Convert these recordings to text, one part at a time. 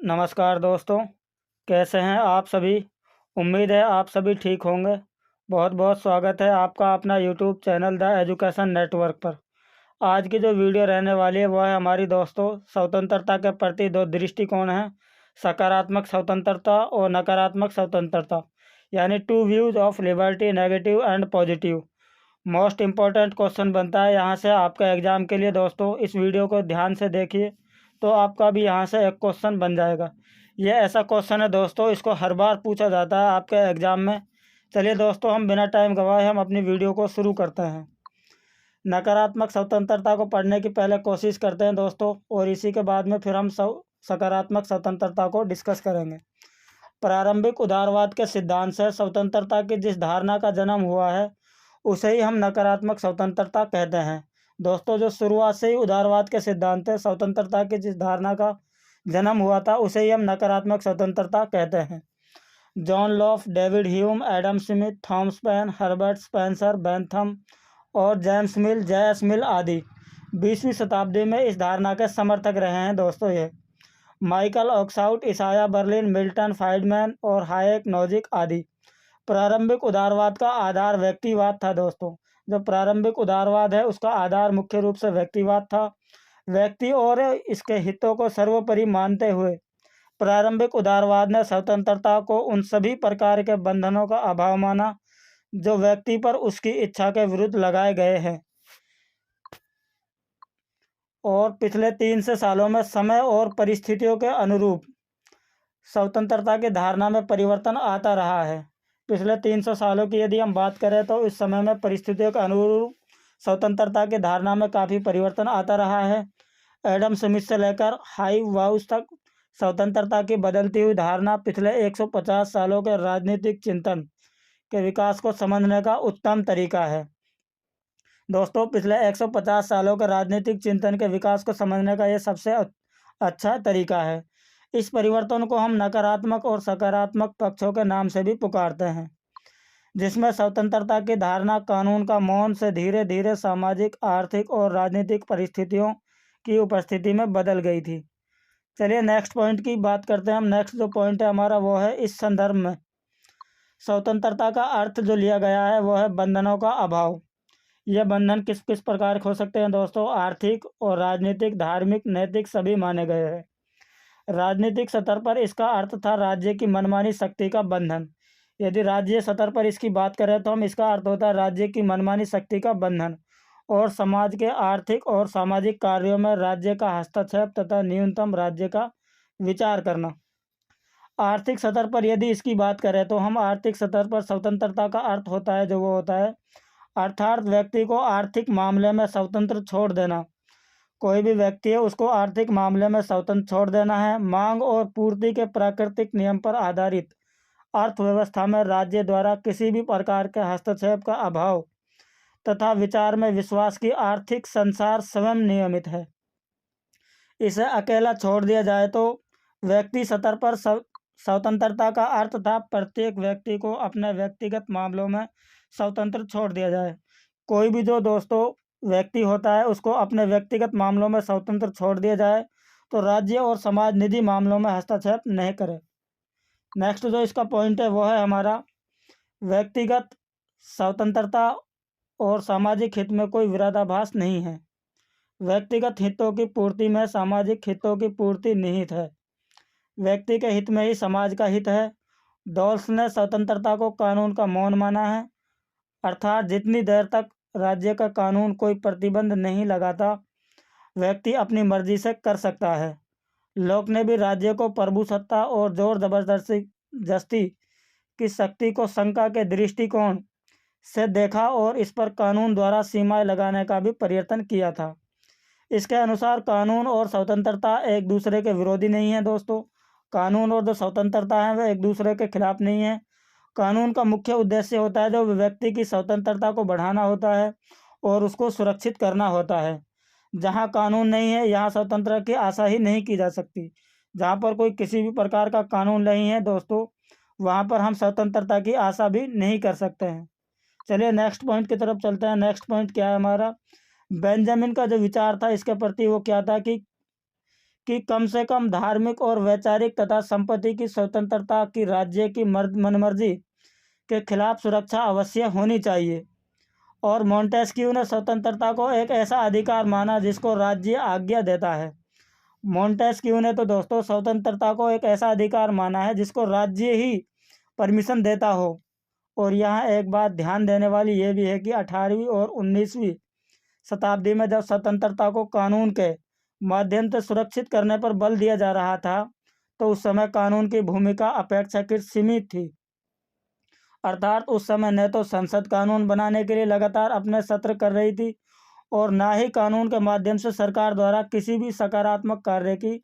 नमस्कार दोस्तों, कैसे हैं आप सभी। उम्मीद है आप सभी ठीक होंगे। बहुत बहुत स्वागत है आपका अपना YouTube channel the education network पर। आज की जो वीडियो रहने वाली है वह है हमारी दोस्तों स्वतंत्रता के प्रति दो दृष्टिकोण हैं, सकारात्मक स्वतंत्रता और नकारात्मक स्वतंत्रता, यानी two views of liberty, negative and positive. Most important question बनता है यहाँ से आपका एग्ज़ाम के लिए। दोस्तों इस वीडियो को ध्यान से देखिए तो आपका भी यहाँ से एक क्वेश्चन बन जाएगा। ये ऐसा क्वेश्चन है दोस्तों, इसको हर बार पूछा जाता है आपके एग्ज़ाम में। चलिए दोस्तों, हम बिना टाइम गवाए हम अपनी वीडियो को शुरू करते हैं। नकारात्मक स्वतंत्रता को पढ़ने की पहले कोशिश करते हैं दोस्तों, और इसी के बाद में फिर हम सकारात्मक स्वतंत्रता को डिस्कस करेंगे। प्रारंभिक उदारवाद के सिद्धांत से स्वतंत्रता की जिस धारणा का जन्म हुआ है उसे ही हम नकारात्मक स्वतंत्रता कहते हैं। दोस्तों जो शुरुआत से ही उदारवाद के सिद्धांत है, स्वतंत्रता की जिस धारणा का जन्म हुआ था उसे ही हम नकारात्मक स्वतंत्रता कहते हैं। John loaf, David Hume, Adam Smith, Thomas pen, Herbert Spencer, Bentham और जेम्स मिल, जे.एस. मिल आदि 20वीं शताब्दी में इस धारणा के समर्थक रहे हैं। दोस्तों ये Michael Oakeshott, Isaiah Berlin, Milton Friedman और हायेक, नोजिक आदि। प्रारंभिक उदारवाद का आधार व्यक्तिवाद था। दोस्तों जो प्रारंभिक उदारवाद है उसका आधार मुख्य रूप से व्यक्तिवाद था। व्यक्ति और इसके हितों को सर्वोपरि मानते हुए प्रारंभिक उदारवाद ने स्वतंत्रता को उन सभी प्रकार के बंधनों का अभाव माना जो व्यक्ति पर उसकी इच्छा के विरुद्ध लगाए गए हैं। और पिछले 300 सालों में समय और परिस्थितियों के अनुरूप स्वतंत्रता की धारणा में परिवर्तन आता रहा है। पिछले 300 सालों की यदि हम बात करें तो इस समय में परिस्थितियों के अनुरूप स्वतंत्रता की धारणा में काफ़ी परिवर्तन आता रहा है। एडम स्मिथ से लेकर हाइव वाउस तक स्वतंत्रता की बदलती हुई धारणा पिछले 150 सालों के राजनीतिक चिंतन के विकास को समझने का उत्तम तरीका है। दोस्तों पिछले 150 सालों के राजनीतिक चिंतन के विकास को समझने का ये सबसे अच्छा तरीका है। इस परिवर्तन को हम नकारात्मक और सकारात्मक पक्षों के नाम से भी पुकारते हैं, जिसमें स्वतंत्रता की धारणा कानून का मौन से धीरे धीरे सामाजिक, आर्थिक और राजनीतिक परिस्थितियों की उपस्थिति में बदल गई थी। चलिए नेक्स्ट पॉइंट की बात करते हैं हम। नेक्स्ट जो पॉइंट है हमारा वो है, इस संदर्भ में स्वतंत्रता का अर्थ जो लिया गया है वो है बंधनों का अभाव। यह बंधन किस किस प्रकार के हो सकते हैं दोस्तों? आर्थिक और राजनीतिक, धार्मिक, नैतिक सभी माने गए हैं। राजनीतिक स्तर पर इसका अर्थ था राज्य की मनमानी शक्ति का बंधन। यदि राज्य स्तर पर इसकी बात करें तो हम इसका अर्थ होता है राज्य की मनमानी शक्ति का बंधन और समाज के आर्थिक और सामाजिक कार्यों में राज्य का हस्तक्षेप तथा न्यूनतम राज्य का विचार करना। आर्थिक स्तर पर यदि इसकी बात करें तो हम आर्थिक स्तर पर स्वतंत्रता का अर्थ होता है जो वो होता है अर्थात व्यक्ति को आर्थिक मामले में स्वतंत्र छोड़ देना। कोई भी व्यक्ति है उसको आर्थिक मामले में स्वतंत्र छोड़ देना है। मांग और पूर्ति के प्राकृतिक नियम पर आधारित अर्थव्यवस्था में राज्य द्वारा किसी भी प्रकार के हस्तक्षेप का अभाव तथा विचार में विश्वास की आर्थिक संसार स्वयं नियमित है। इसे अकेला छोड़ दिया जाए तो व्यक्ति स्तर पर स्वतंत्रता का अर्थ था प्रत्येक व्यक्ति को अपने व्यक्तिगत मामलों में स्वतंत्र छोड़ दिया जाए। कोई भी जो दोस्तों व्यक्ति होता है उसको अपने व्यक्तिगत मामलों में स्वतंत्र छोड़ दिया जाए तो राज्य और समाज निधि मामलों में हस्तक्षेप नहीं करे। नेक्स्ट जो इसका पॉइंट है वो है हमारा, व्यक्तिगत स्वतंत्रता और सामाजिक हित में कोई विरोधाभास नहीं है। व्यक्तिगत हितों की पूर्ति में सामाजिक हितों की पूर्ति निहित है। व्यक्ति के हित में ही समाज का हित है। डॉल्स ने स्वतंत्रता को कानून का मौन माना है, अर्थात जितनी देर तक राज्य का कानून कोई प्रतिबंध नहीं लगाता व्यक्ति अपनी मर्जी से कर सकता है। लोक ने भी राज्य को प्रभुसत्ता और जोर जबरदस्ती की शक्ति को शंका के दृष्टिकोण से देखा और इस पर कानून द्वारा सीमाएं लगाने का भी प्रयत्न किया था। इसके अनुसार कानून और स्वतंत्रता एक दूसरे के विरोधी नहीं है। दोस्तों कानून और जो स्वतंत्रता है वह एक दूसरे के खिलाफ नहीं है। कानून का मुख्य उद्देश्य होता है जो व्यक्ति की स्वतंत्रता को बढ़ाना होता है और उसको सुरक्षित करना होता है। जहाँ कानून नहीं है यहाँ स्वतंत्रता की आशा ही नहीं की जा सकती। जहाँ पर कोई किसी भी प्रकार का कानून नहीं है दोस्तों वहाँ पर हम स्वतंत्रता की आशा भी नहीं कर सकते हैं। चलिए नेक्स्ट पॉइंट की तरफ चलते हैं। नेक्स्ट पॉइंट क्या है हमारा, बेंजामिन का जो विचार था इसके प्रति वो क्या था कि कि कम से कम धार्मिक और वैचारिक तथा संपत्ति की स्वतंत्रता की राज्य की मनमर्जी के खिलाफ सुरक्षा अवश्य होनी चाहिए। और मोंटेस्क्यू ने स्वतंत्रता को एक ऐसा अधिकार माना जिसको राज्य आज्ञा देता है। मोंटेस्क्यू ने तो दोस्तों स्वतंत्रता को एक ऐसा अधिकार माना है जिसको राज्य ही परमिशन देता हो। और यहाँ एक बात ध्यान देने वाली ये भी है कि 18वीं और 19वीं शताब्दी में जब स्वतंत्रता को कानून के माध्यम से सुरक्षित करने पर बल दिया जा रहा था, तो उस समय कानून की भूमिका अपेक्षाकृत सीमित थी। अर्थात उस समय न तो संसद कानून बनाने के लिए लगातार अपने सत्र कर रही थी और ना ही कानून के माध्यम से सरकार द्वारा किसी भी सकारात्मक कार्य की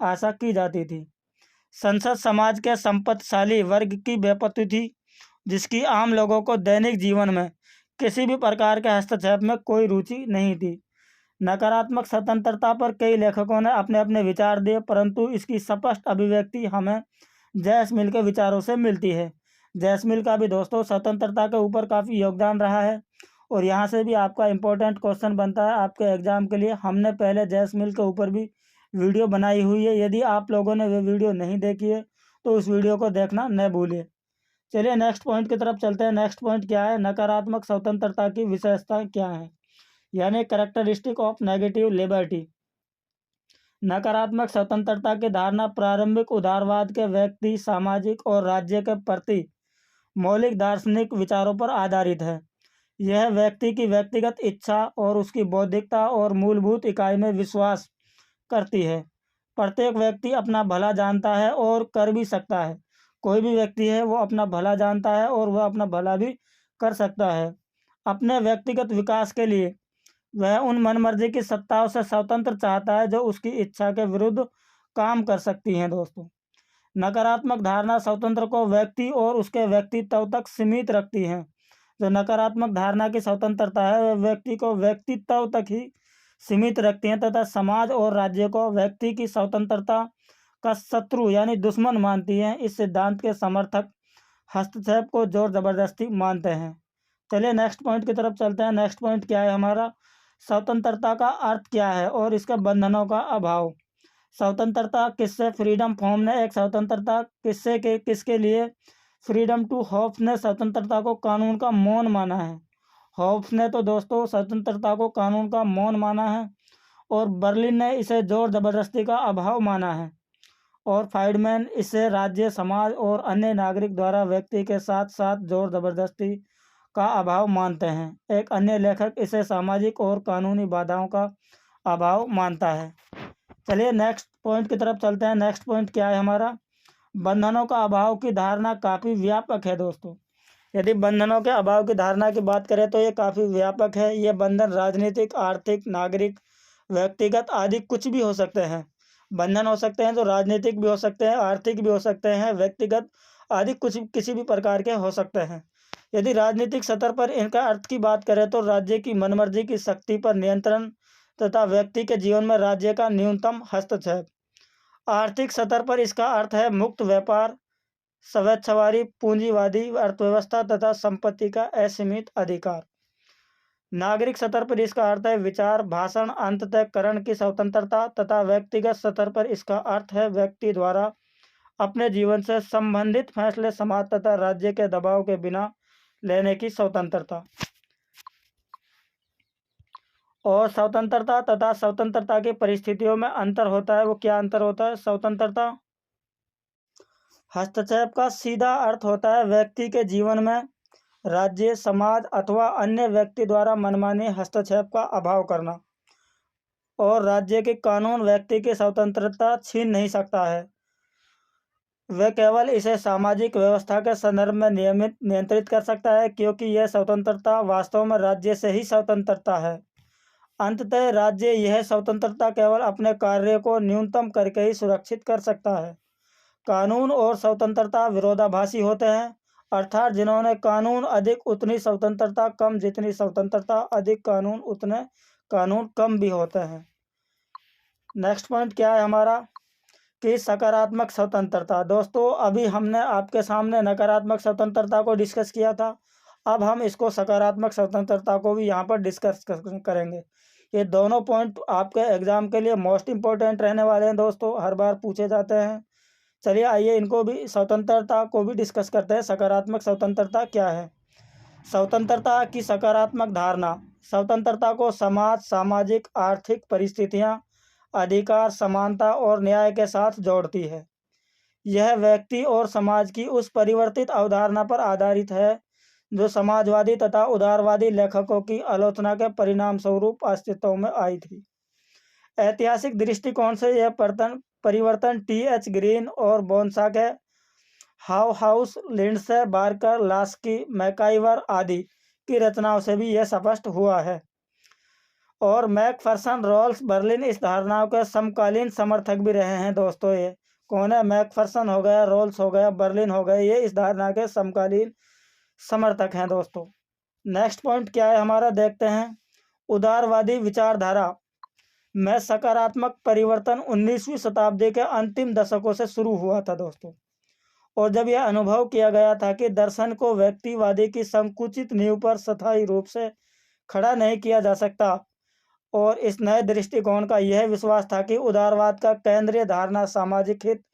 आशा की जाती थी। संसद समाज के संपत्तिशाली वर्ग की विपत्ति थी, जिसकी आम लोगों को दैनिक जीवन में किसी भी प्रकार के हस्तक्षेप में कोई रुचि नहीं थी। नकारात्मक स्वतंत्रता पर कई लेखकों ने अपने अपने विचार दिए, परंतु इसकी स्पष्ट अभिव्यक्ति हमें जैस मिल के विचारों से मिलती है। जैस मिल का भी दोस्तों स्वतंत्रता के ऊपर काफ़ी योगदान रहा है और यहाँ से भी आपका इम्पोर्टेंट क्वेश्चन बनता है आपके एग्ज़ाम के लिए। हमने पहले जैस मिल के ऊपर भी वीडियो बनाई हुई है, यदि आप लोगों ने वो वीडियो नहीं देखी है तो उस वीडियो को देखना न भूलिए। चलिए नेक्स्ट पॉइंट की तरफ चलते हैं। नेक्स्ट पॉइंट क्या है, नकारात्मक स्वतंत्रता की विशेषताएं क्या हैं, यानी कैरेक्टरिस्टिक ऑफ नेगेटिव लिबर्टी। नकारात्मक स्वतंत्रता की धारणा प्रारंभिक उदारवाद के व्यक्ति, सामाजिक और राज्य के प्रति मौलिक दार्शनिक विचारों पर आधारित है। यह व्यक्ति की व्यक्तिगत इच्छा और उसकी बौद्धिकता और मूलभूत इकाई में विश्वास करती है। प्रत्येक व्यक्ति अपना भला जानता है और कर भी सकता है। कोई भी व्यक्ति है वो अपना भला जानता है और वह अपना भला भी कर सकता है। अपने व्यक्तिगत विकास के लिए वह उन मनमर्जी की सत्ताओं से स्वतंत्र चाहता है जो उसकी इच्छा के विरुद्ध काम कर सकती हैं। दोस्तों, नकारात्मक धारणा स्वतंत्र को व्यक्ति और उसके व्यक्तित्व तक सीमित रखती है। जो नकारात्मक धारणा की स्वतंत्रता है वह व्यक्ति को व्यक्तित्व तक ही सीमित रखती हैं तथा समाज और राज्य को व्यक्ति की स्वतंत्रता का शत्रु यानी दुश्मन मानती हैं। इस सिद्धांत के समर्थक हस्तक्षेप को जोर जबरदस्ती मानते हैं। चलिए नेक्स्ट पॉइंट की तरफ चलते हैं। नेक्स्ट पॉइंट क्या है हमारा, स्वतंत्रता का अर्थ क्या है और इसके बंधनों का अभाव। स्वतंत्रता किससे, फ्रीडम फॉर्म ने एक स्वतंत्रता किसके लिए, फ्रीडम टू होप्स ने स्वतंत्रता को कानून का मौन माना है। होप्स ने तो दोस्तों स्वतंत्रता को कानून का मौन माना है और बर्लिन ने इसे जोर जबरदस्ती का अभाव माना है और फ्राइडमैन इसे राज्य, समाज और अन्य नागरिक द्वारा व्यक्ति के साथ साथ जोर जबरदस्ती का अभाव मानते हैं। एक अन्य लेखक इसे सामाजिक और कानूनी बाधाओं का अभाव मानता है। चलिए नेक्स्ट पॉइंट की तरफ चलते हैं। नेक्स्ट पॉइंट क्या है हमारा, बंधनों का अभाव की धारणा काफ़ी व्यापक है। दोस्तों, यदि बंधनों के अभाव की धारणा की बात करें तो ये काफ़ी व्यापक है। ये बंधन राजनीतिक, आर्थिक, नागरिक, व्यक्तिगत आदि कुछ भी हो सकते हैं। बंधन हो सकते हैं जो राजनीतिक भी हो सकते हैं, आर्थिक भी हो सकते हैं, व्यक्तिगत आदि कुछ किसी भी प्रकार के हो सकते हैं। यदि राजनीतिक स्तर पर इनका अर्थ की बात करें तो राज्य की मनमर्जी की शक्ति पर नियंत्रण तथा व्यक्ति के जीवन में राज्य का न्यूनतम हस्तक्षेप। आर्थिक स्तर पर इसका अर्थ है मुक्त व्यापार, स्वेच्छावादी पूंजीवादी अर्थव्यवस्था तथा संपत्ति का असीमित अधिकार। नागरिक स्तर पर इसका अर्थ है विचार, भाषण, अंतःकरण की स्वतंत्रता तथा व्यक्तिगत स्तर पर इसका अर्थ है व्यक्ति द्वारा अपने जीवन से संबंधित फैसले समाज तथा राज्य के दबाव के बिना लेने की स्वतंत्रता। और स्वतंत्रता तथा स्वतंत्रता की परिस्थितियों में अंतर होता है। वो क्या अंतर होता है, स्वतंत्रता हस्तक्षेप का सीधा अर्थ होता है व्यक्ति के जीवन में राज्य, समाज अथवा अन्य व्यक्ति द्वारा मनमाने हस्तक्षेप का अभाव करना, और राज्य के कानून व्यक्ति की स्वतंत्रता छीन नहीं सकता है। वह केवल इसे सामाजिक व्यवस्था के संदर्भ में नियंत्रित कर सकता है, क्योंकि यह स्वतंत्रता वास्तव में राज्य से ही स्वतंत्रता है। अंततः राज्य यह स्वतंत्रता केवल अपने कार्य को न्यूनतम करके ही सुरक्षित कर सकता है। कानून और स्वतंत्रता विरोधाभासी होते हैं, अर्थात जिन्होंने कानून अधिक उतनी स्वतंत्रता कम, जितनी स्वतंत्रता अधिक कानून उतने कानून कम भी होते हैं। नेक्स्ट पॉइंट क्या है हमारा कि सकारात्मक स्वतंत्रता। दोस्तों, अभी हमने आपके सामने नकारात्मक स्वतंत्रता को डिस्कस किया था, अब हम इसको सकारात्मक स्वतंत्रता को भी यहाँ पर डिस्कस करेंगे। ये दोनों पॉइंट आपके एग्जाम के लिए मोस्ट इम्पोर्टेंट रहने वाले हैं दोस्तों, हर बार पूछे जाते हैं। चलिए आइए इनको भी, स्वतंत्रता को भी डिस्कस करते हैं। सकारात्मक स्वतंत्रता क्या है? स्वतंत्रता की सकारात्मक धारणा स्वतंत्रता को समाज, सामाजिक, आर्थिक परिस्थितियां, अधिकार, समानता और न्याय के साथ जोड़ती है। यह व्यक्ति और समाज की उस परिवर्तित अवधारणा पर आधारित है जो समाजवादी तथा उदारवादी लेखकों की आलोचना के परिणाम स्वरूप अस्तित्व में आई थी। ऐतिहासिक दृष्टिकोण से यह परिवर्तन टी.एच. ग्रीन और बोनसाक, Hobhouse, Lindsay, Barker, Laski, MacIver आदि की रचनाओं से भी यह स्पष्ट हुआ है। और मैकफर्सन, रॉल्स, बर्लिन इस धारणाओं के समकालीन समर्थक भी रहे हैं दोस्तों। ये कौन है? मैकफर्सन हो गया, रॉल्स हो गया, बर्लिन हो गए, ये इस धारणा के समकालीन समर्थक हैं दोस्तों। नेक्स्ट पॉइंट क्या है हमारा, देखते हैं। उदारवादी विचारधारा में सकारात्मक परिवर्तन 19वीं शताब्दी के अंतिम दशकों से शुरू हुआ था दोस्तों। और जब यह अनुभव किया गया था कि दर्शन को व्यक्तिवादी की संकुचित नींव पर स्थायी रूप से खड़ा नहीं किया जा सकता, और इस नए दृष्टिकोण का यह विश्वास था कि उदारवाद का केंद्रीय धारणा सामाजिक हित,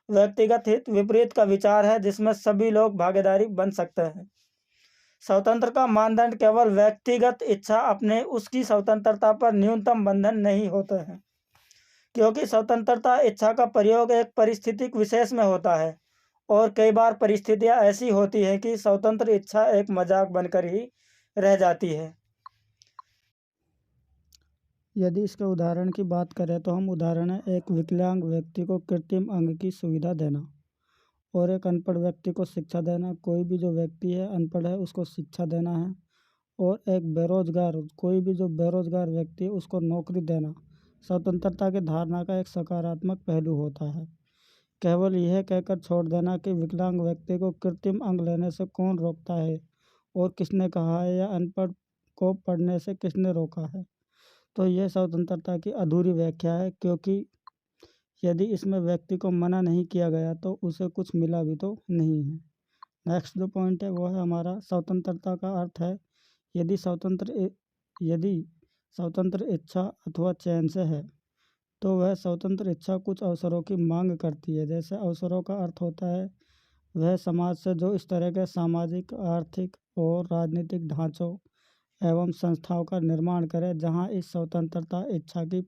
व्यक्तिगत हित, विपरीत का विचार है जिसमें सभी लोग भागीदारी बन सकते हैं। स्वतंत्र का मानदंड केवल व्यक्तिगत इच्छा, अपने उसकी स्वतंत्रता पर न्यूनतम बंधन नहीं होते हैं, क्योंकि स्वतंत्रता इच्छा का प्रयोग एक परिस्थिति विशेष में होता है, और कई बार परिस्थितियां ऐसी होती हैं कि स्वतंत्र इच्छा एक मजाक बनकर ही रह जाती है। यदि इसके उदाहरण की बात करें तो हम उदाहरण है, एक विकलांग व्यक्ति को कृत्रिम अंग की सुविधा देना, और एक अनपढ़ व्यक्ति को शिक्षा देना। कोई भी जो व्यक्ति है अनपढ़ है उसको शिक्षा देना है, और एक बेरोजगार, कोई भी जो बेरोजगार व्यक्ति है उसको नौकरी देना स्वतंत्रता की धारणा का एक सकारात्मक पहलू होता है। केवल यह कहकर छोड़ देना कि विकलांग व्यक्ति को कृत्रिम अंग लेने से कौन रोकता है और किसने कहा है, या अनपढ़ को पढ़ने से किसने रोका है, तो यह स्वतंत्रता की अधूरी व्याख्या है, क्योंकि यदि इसमें व्यक्ति को मना नहीं किया गया तो उसे कुछ मिला भी तो नहीं है। नेक्स्ट जो पॉइंट है वो है हमारा, स्वतंत्रता का अर्थ है यदि स्वतंत्र इच्छा अथवा चयन से है तो वह स्वतंत्र इच्छा कुछ अवसरों की मांग करती है। जैसे अवसरों का अर्थ होता है वह समाज से जो इस तरह के सामाजिक, आर्थिक और राजनीतिक ढांचों एवं संस्थाओं का निर्माण करे जहां इस स्वतंत्रता इच्छा की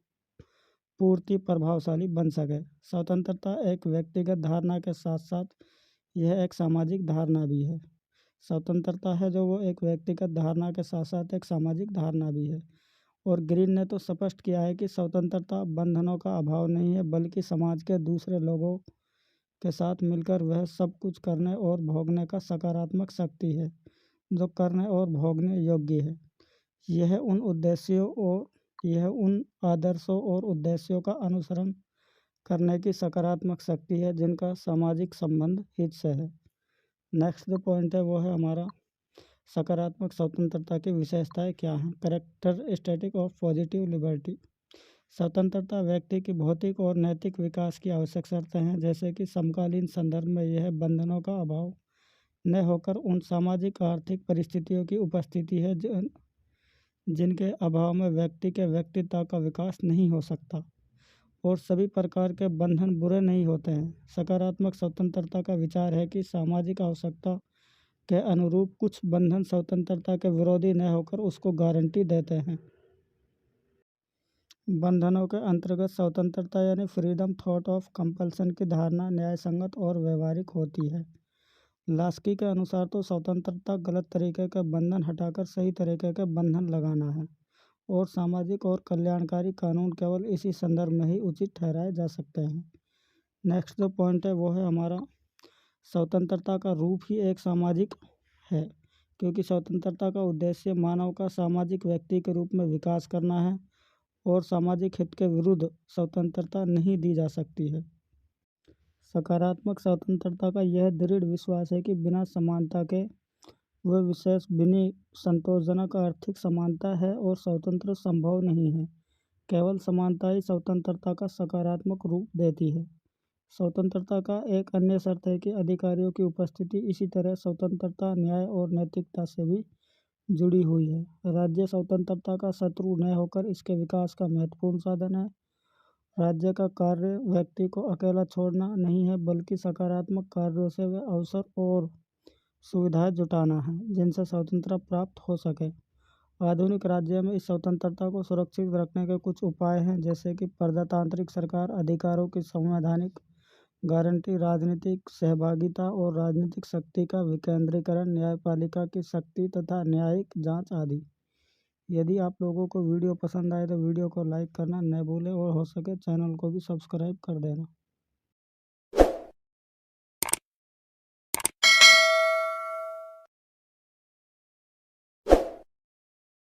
पूर्ति प्रभावशाली बन सके। स्वतंत्रता एक व्यक्तिगत धारणा के साथ साथ यह एक सामाजिक धारणा भी है। स्वतंत्रता है जो वो एक व्यक्तिगत धारणा के साथ साथ एक सामाजिक धारणा भी है। और ग्रीन ने तो स्पष्ट किया है कि स्वतंत्रता बंधनों का अभाव नहीं है, बल्कि समाज के दूसरे लोगों के साथ मिलकर वह सब कुछ करने और भोगने का सकारात्मक शक्ति है जो करने और भोगने योग्य है। यह उन आदर्शों और उद्देश्यों का अनुसरण करने की सकारात्मक शक्ति है जिनका सामाजिक संबंध हित से है। नेक्स्ट जो पॉइंट है वो है हमारा, सकारात्मक स्वतंत्रता की विशेषताएं क्या हैं। Characteristic of positive liberty. स्वतंत्रता व्यक्ति की भौतिक और नैतिक विकास की आवश्यक शर्तें हैं, जैसे कि समकालीन संदर्भ में यह बंधनों का अभाव न होकर उन सामाजिक आर्थिक परिस्थितियों की उपस्थिति है जिनके अभाव में व्यक्ति के व्यक्तित्व का विकास नहीं हो सकता, और सभी प्रकार के बंधन बुरे नहीं होते हैं। सकारात्मक स्वतंत्रता का विचार है कि सामाजिक आवश्यकता के अनुरूप कुछ बंधन स्वतंत्रता के विरोधी न होकर उसको गारंटी देते हैं। बंधनों के अंतर्गत स्वतंत्रता यानी फ्रीडम थॉट ऑफ कंपल्सन की धारणा न्यायसंगत और व्यवहारिक होती है। लास्की के अनुसार तो स्वतंत्रता गलत तरीके के बंधन हटाकर सही तरीके के बंधन लगाना है, और सामाजिक और कल्याणकारी कानून केवल इसी संदर्भ में ही उचित ठहराए जा सकते हैं। नेक्स्ट जो पॉइंट है वो है हमारा, स्वतंत्रता का रूप ही एक सामाजिक है, क्योंकि स्वतंत्रता का उद्देश्य मानव का सामाजिक व्यक्ति के रूप में विकास करना है, और सामाजिक हित के विरुद्ध स्वतंत्रता नहीं दी जा सकती है। सकारात्मक स्वतंत्रता का यह दृढ़ विश्वास है कि बिना समानता के वह विशेष बिना संतोषजनक आर्थिक समानता है और स्वतंत्र संभव नहीं है। केवल समानता ही स्वतंत्रता का सकारात्मक रूप देती है। स्वतंत्रता का एक अन्य शर्त है कि अधिकारियों की उपस्थिति। इसी तरह स्वतंत्रता न्याय और नैतिकता से भी जुड़ी हुई है। राज्य स्वतंत्रता का शत्रु न होकर इसके विकास का महत्वपूर्ण साधन है। राज्य का कार्य व्यक्ति को अकेला छोड़ना नहीं है, बल्कि सकारात्मक कार्यों से वह अवसर और सुविधाएं जुटाना है जिनसे स्वतंत्रता प्राप्त हो सके। आधुनिक राज्य में इस स्वतंत्रता को सुरक्षित रखने के कुछ उपाय हैं, जैसे कि प्रजातांत्रिक सरकार, अधिकारों की संवैधानिक गारंटी, राजनीतिक सहभागिता और राजनीतिक शक्ति का विकेंद्रीकरण, न्यायपालिका की शक्ति तथा न्यायिक जांच आदि। यदि आप लोगों को वीडियो पसंद आए तो वीडियो को लाइक करना न भूलें और हो सके चैनल को भी सब्सक्राइब कर देना।